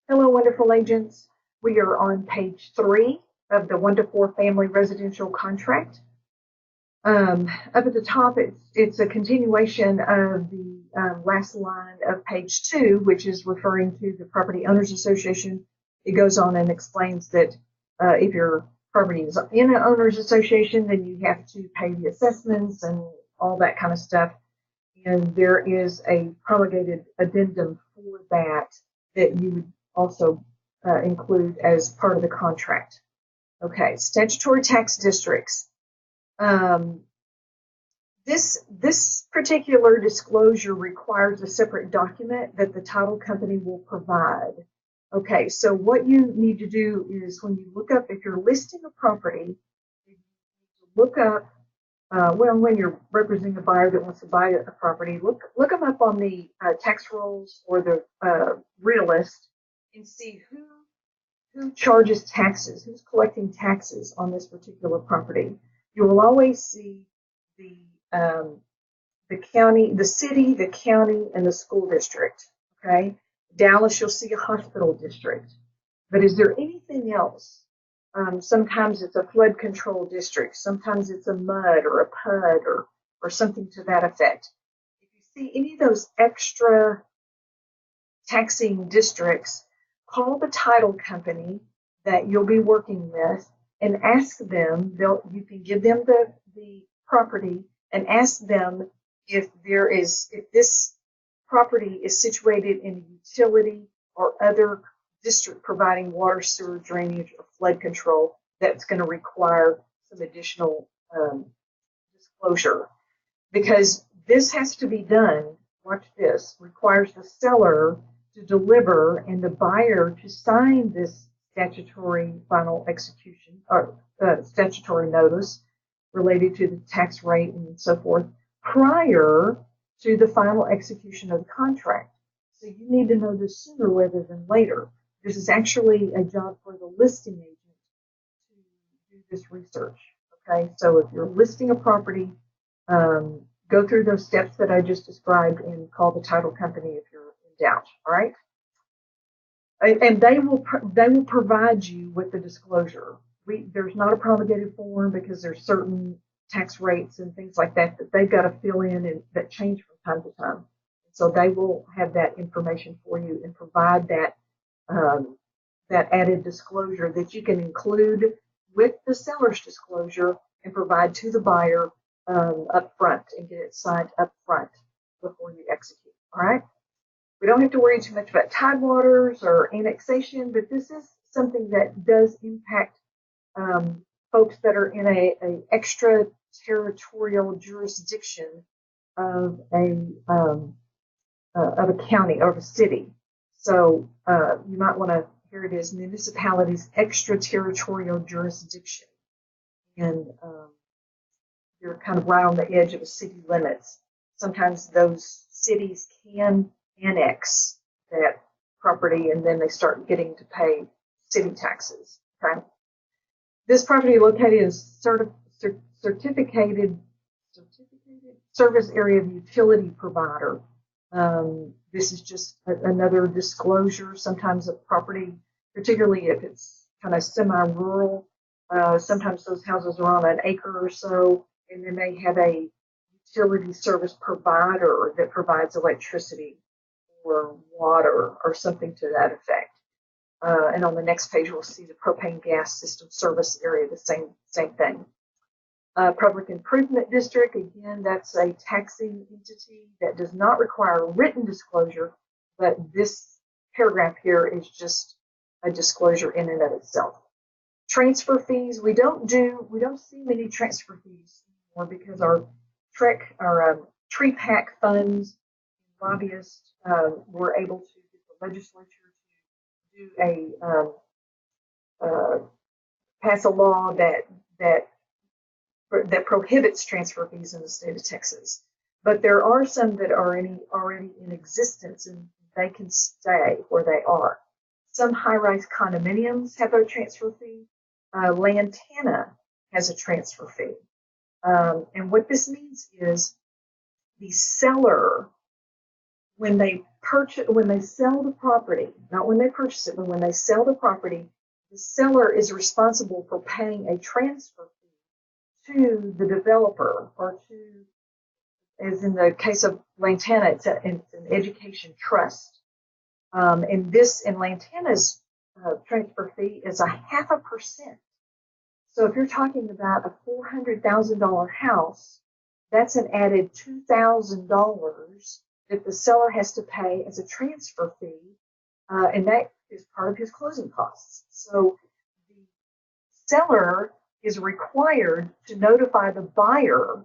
Hello, wonderful agents. We are on page 3 of the 1 to 4 family residential contract. Up at the top, it's a continuation of the last line of page 2, which is referring to the Property Owners Association. It goes on and explains that if your property is in an owners association, then you have to pay the assessments and all that kind of stuff. And there is a promulgated addendum for that you would also include as part of the contract. Okay, statutory tax districts. This particular disclosure requires a separate document that the title company will provide. Okay, so what you need to do is when you look up, if you're listing a property, you need to look up, when you're representing a buyer that wants to buy a property, look them up on the tax rolls or the realist and see who charges taxes, who's collecting taxes on this particular property. You will always see the county, the city, the county, and the school district. Okay, Dallas, you'll see a hospital district. But is there anything else? Sometimes it's a flood control district. Sometimes it's a MUD or a PUD or something to that effect. If you see any of those extra taxing districts, call the title company that you'll be working with and ask them. You can give them the property and ask them if this property is situated in a utility or other district providing water, sewer, drainage, or flood control that's going to require some additional disclosure. Because this has to be done, watch this, requires the seller to deliver and the buyer to sign this statutory final execution or statutory notice related to the tax rate and so forth prior to the final execution of the contract. So you need to know this sooner rather than later. This is actually a job for the listing agent to do this research. Okay, so if you're listing a property, go through those steps that I just described and call the title company if you're in doubt. All right, and they will provide you with the disclosure. There's not a promulgated form because there's certain tax rates and things like that they've got to fill in and that change from time to time. So they will have that information for you and provide that added disclosure that you can include with the seller's disclosure and provide to the buyer up front and get it signed up front before you execute. All right. We don't have to worry too much about tidewaters or annexation, but this is something that does impact folks that are in a extraterritorial jurisdiction of a county or of a city. So you might want to, here it is, municipalities extraterritorial jurisdiction. And you're kind of right on the edge of the city limits. Sometimes those cities can annex that property and then they start getting to pay city taxes. Okay. This property located in certificated service area of utility provider. This is just another disclosure. Sometimes a property, particularly if it's kind of semi-rural, sometimes those houses are on an acre or so, and then they have a utility service provider that provides electricity or water or something to that effect. And on the next page, we'll see the propane gas system service area, the same thing. Public Improvement District, again, that's a taxing entity that does not require a written disclosure, but this paragraph here is just a disclosure in and of itself. Transfer fees, we don't see many transfer fees anymore because our tree pack funds, lobbyists were able to get the legislature to do pass a law that prohibits transfer fees in the state of Texas. But there are some that are already in existence and they can stay where they are. Some high-rise condominiums have a transfer fee. Lantana has a transfer fee. And what this means is the seller when they sell the property, not when they purchase it, but when they sell the property, the seller is responsible for paying a transfer fee to the developer, or to, as in the case of Lantana, it's an education trust. And Lantana's transfer fee is 0.5%. So if you're talking about a $400,000 house, that's an added $2,000 that the seller has to pay as a transfer fee, and that is part of his closing costs. So the seller is required to notify the buyer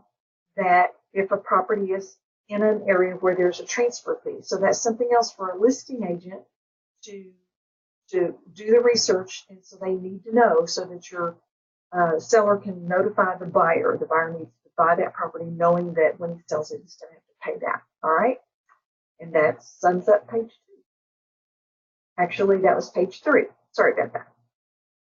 that if a property is in an area where there's a transfer fee. So that's something else for a listing agent to do the research, and so they need to know, so that your seller can notify the buyer. The buyer needs to buy that property knowing that when he sells it, he's going to have to pay that. All right? And that sums up page 2. Actually, that was page 3. Sorry about that.